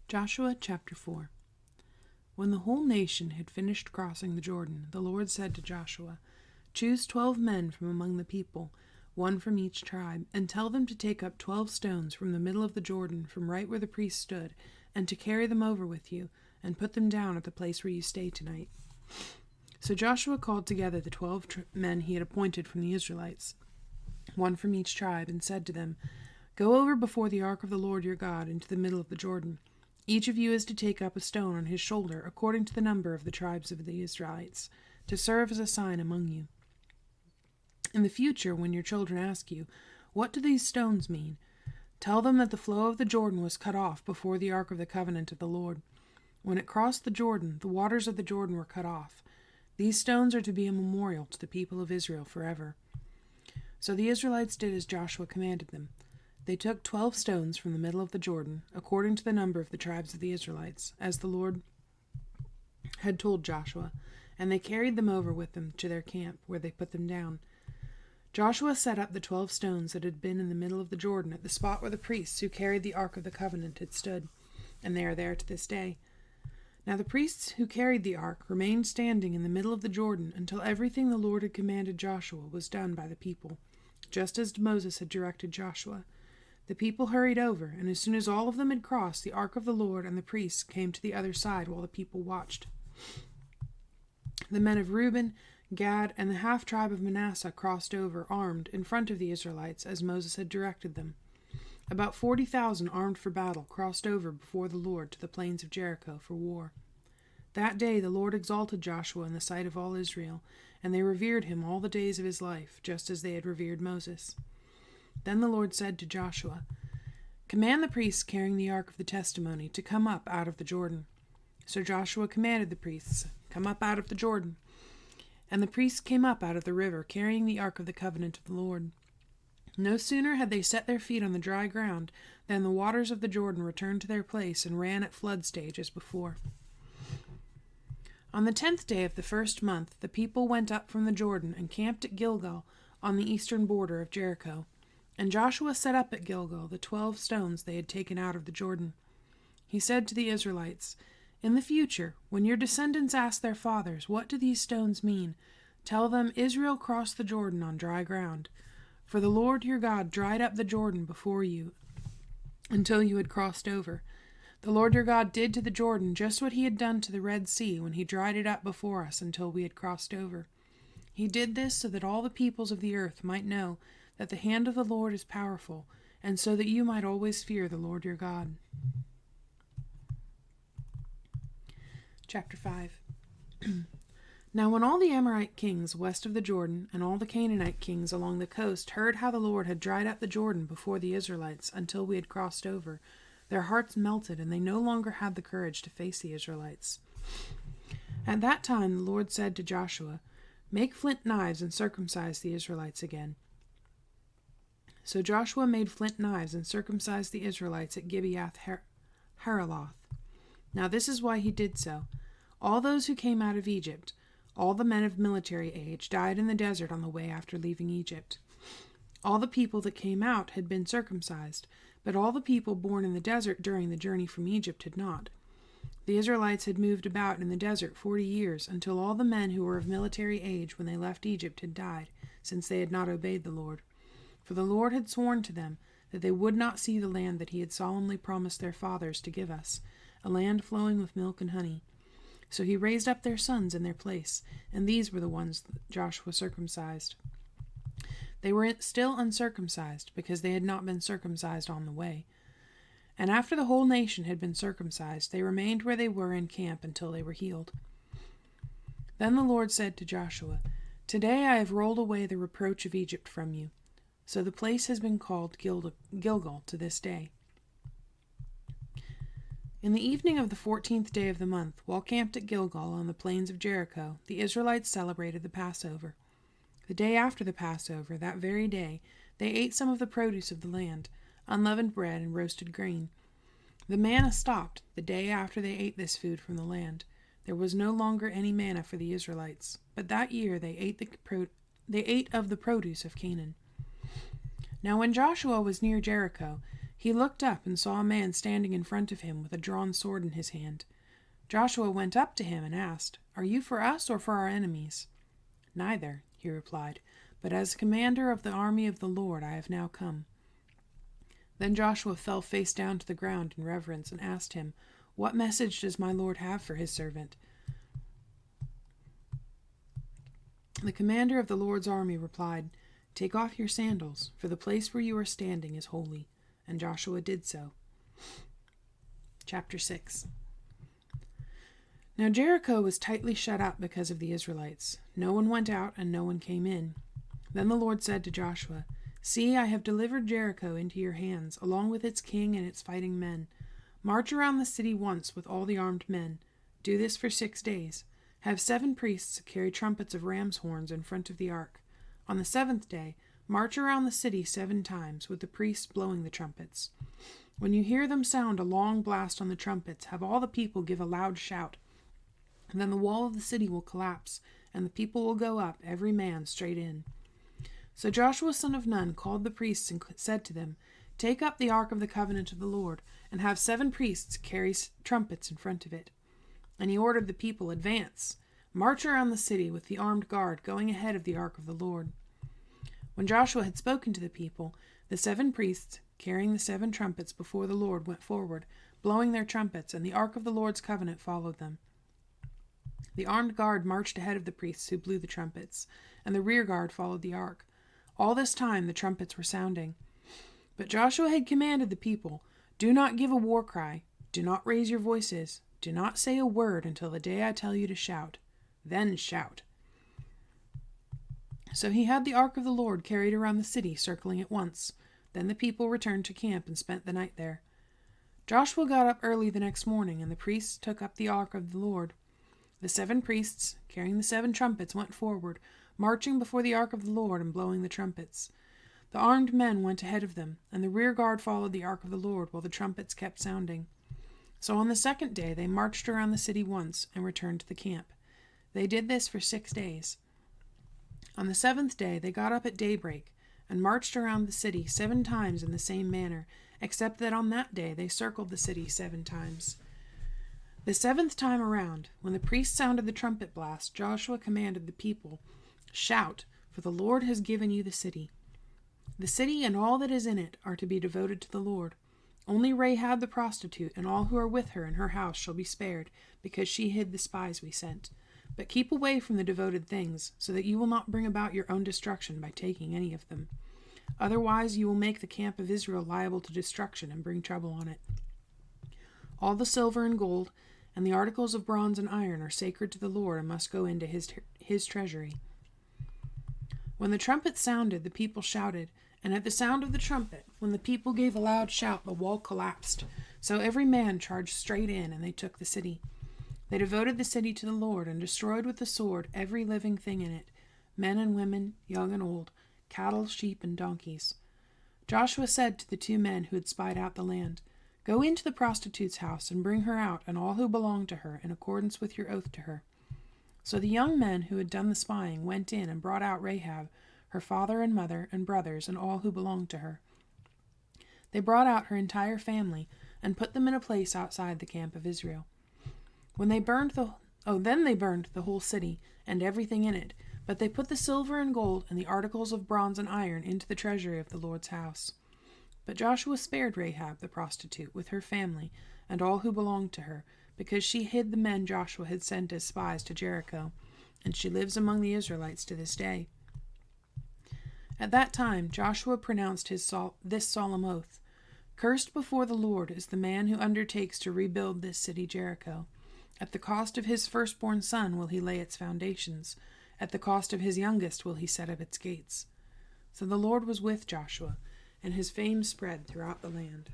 Joshua chapter 4. When the whole nation had finished crossing the Jordan, the Lord said to Joshua, "Choose 12 men from among the people, one from each tribe, and tell them to take up 12 stones from the middle of the Jordan, from right where the priests stood, and to carry them over with you, and put them down at the place where you stay tonight." So Joshua called together the 12 men he had appointed from the Israelites, one from each tribe, and said to them, "Go over before the ark of the Lord your God into the middle of the Jordan. Each of you is to take up a stone on his shoulder, according to the number of the tribes of the Israelites, to serve as a sign among you. In the future, when your children ask you, 'What do these stones mean?' tell them that the flow of the Jordan was cut off before the ark of the covenant of the Lord. When it crossed the Jordan, the waters of the Jordan were cut off. These stones are to be a memorial to the people of Israel forever." So the Israelites did as Joshua commanded them. They took 12 stones from the middle of the Jordan, according to the number of the tribes of the Israelites, as the Lord had told Joshua, and they carried them over with them to their camp, where they put them down. Joshua set up the 12 stones that had been in the middle of the Jordan at the spot where the priests who carried the ark of the covenant had stood, and they are there to this day. Now the priests who carried the ark remained standing in the middle of the Jordan until everything the Lord had commanded Joshua was done by the people, just as Moses had directed Joshua. The people hurried over, and as soon as all of them had crossed, the ark of the Lord and the priests came to the other side while the people watched. The men of Reuben, Gad, and the half-tribe of Manasseh crossed over, armed, in front of the Israelites, as Moses had directed them. About 40,000 armed for battle crossed over before the Lord to the plains of Jericho for war. That day the Lord exalted Joshua in the sight of all Israel, and they revered him all the days of his life, just as they had revered Moses. Then the Lord said to Joshua, "Command the priests carrying the ark of the testimony to come up out of the Jordan." So Joshua commanded the priests, "Come up out of the Jordan." And the priests came up out of the river, carrying the ark of the covenant of the Lord. No sooner had they set their feet on the dry ground than the waters of the Jordan returned to their place and ran at flood stage as before. On the 10th day of the first month, the people went up from the Jordan and camped at Gilgal on the eastern border of Jericho. And Joshua set up at Gilgal the 12 stones they had taken out of the Jordan. He said to the Israelites, "In the future, when your descendants ask their fathers, 'What do these stones mean?' tell them Israel crossed the Jordan on dry ground. For the Lord your God dried up the Jordan before you until you had crossed over. The Lord your God did to the Jordan just what he had done to the Red Sea when he dried it up before us until we had crossed over. He did this so that all the peoples of the earth might know that the hand of the Lord is powerful, and so that you might always fear the Lord your God." Chapter 5. Now when all the Amorite kings west of the Jordan and all the Canaanite kings along the coast heard how the Lord had dried up the Jordan before the Israelites until we had crossed over, their hearts melted, and they no longer had the courage to face the Israelites. At that time the Lord said to Joshua, "Make flint knives and circumcise the Israelites again." So Joshua made flint knives and circumcised the Israelites at Gibeath-Haraloth. Now this is why he did so. All those who came out of Egypt, all the men of military age, died in the desert on the way after leaving Egypt. All the people that came out had been circumcised, but all the people born in the desert during the journey from Egypt had not. The Israelites had moved about in the desert 40 years, until all the men who were of military age when they left Egypt had died, since they had not obeyed the Lord. For the Lord had sworn to them that they would not see the land that he had solemnly promised their fathers to give us, a land flowing with milk and honey. So he raised up their sons in their place, and these were the ones that Joshua circumcised. They were still uncircumcised, because they had not been circumcised on the way. And after the whole nation had been circumcised, they remained where they were in camp until they were healed. Then the Lord said to Joshua, "Today I have rolled away the reproach of Egypt from you." So the place has been called Gilgal to this day. In the evening of the 14th day of the month, while camped at Gilgal on the plains of Jericho, the Israelites celebrated the Passover. The day after the Passover, that very day, they ate some of the produce of the land, unleavened bread and roasted grain. The manna stopped the day after they ate this food from the land. There was no longer any manna for the Israelites, but that year they ate of the produce of Canaan. Now when Joshua was near Jericho, He looked up and saw a man standing in front of him with a drawn sword in his hand. Joshua went up to him and asked, "Are you for us or for our enemies?" "Neither," he replied, "but as commander of the army of the Lord I have now come." Then Joshua fell face down to the ground in reverence and asked him, "What message does my Lord have for his servant?" The commander of the Lord's army replied, "Take off your sandals, for the place where you are standing is holy." And Joshua did so. Chapter 6. Now Jericho was tightly shut up because of the Israelites. No one went out and no one came in. Then the Lord said to Joshua, "See, I have delivered Jericho into your hands, along with its king and its fighting men. March around the city once with all the armed men. Do this for 6 days. Have 7 priests carry trumpets of ram's horns in front of the ark. On the 7th day, march around the city 7 times, with the priests blowing the trumpets. When you hear them sound a long blast on the trumpets, have all the people give a loud shout. And then the wall of the city will collapse, and the people will go up, every man straight in." So Joshua son of Nun called the priests and said to them, "Take up the ark of the covenant of the Lord, and have 7 priests carry trumpets in front of it." And he ordered the people, "Advance, march around the city with the armed guard going ahead of the ark of the Lord." When Joshua had spoken to the people, the 7 priests, carrying the 7 trumpets before the Lord, went forward, blowing their trumpets, and the ark of the Lord's covenant followed them. The armed guard marched ahead of the priests who blew the trumpets, and the rear guard followed the ark. All this time the trumpets were sounding. But Joshua had commanded the people, "Do not give a war cry, do not raise your voices, do not say a word until the day I tell you to shout. Then shout." So he had the ark of the Lord carried around the city, circling it once. Then the people returned to camp and spent the night there. Joshua got up early the next morning, and the priests took up the ark of the Lord. The 7 priests, carrying the 7 trumpets, went forward, marching before the ark of the Lord and blowing the trumpets. The armed men went ahead of them, and the rear guard followed the ark of the Lord while the trumpets kept sounding. So on the 2nd day they marched around the city once and returned to the camp. They did this for 6 days. On the 7th day they got up at daybreak and marched around the city 7 times in the same manner, except that on that day they circled the city 7 times. The 7th time around, when the priest sounded the trumpet blast, Joshua commanded the people, "Shout, for the Lord has given you the city." The city and all that is in it are to be devoted to the Lord. Only Rahab the prostitute and all who are with her in her house shall be spared, because she hid the spies we sent. But keep away from the devoted things, so that you will not bring about your own destruction by taking any of them. Otherwise you will make the camp of Israel liable to destruction and bring trouble on it. All the silver and gold and the articles of bronze and iron are sacred to the Lord and must go into his treasury. When the trumpet sounded, the people shouted, and at the sound of the trumpet, when the people gave a loud shout, the wall collapsed. So every man charged straight in, and they took the city. They devoted the city to the Lord and destroyed with the sword every living thing in it, men and women, young and old, cattle, sheep, and donkeys. Joshua said to the 2 men who had spied out the land, "Go into the prostitute's house and bring her out and all who belong to her in accordance with your oath to her." So the young men who had done the spying went in and brought out Rahab, her father and mother and brothers and all who belonged to her. They brought out her entire family and put them in a place outside the camp of Israel. Then they burned the whole city and everything in it, but they put the silver and gold and the articles of bronze and iron into the treasury of the Lord's house. But Joshua spared Rahab the prostitute with her family and all who belonged to her, because she hid the men Joshua had sent as spies to Jericho, and she lives among the Israelites to this day. At that time Joshua pronounced this solemn oath, "Cursed before the Lord is the man who undertakes to rebuild this city Jericho. At the cost of his firstborn son will he lay its foundations. At the cost of his youngest will he set up its gates." So the Lord was with Joshua, and his fame spread throughout the land.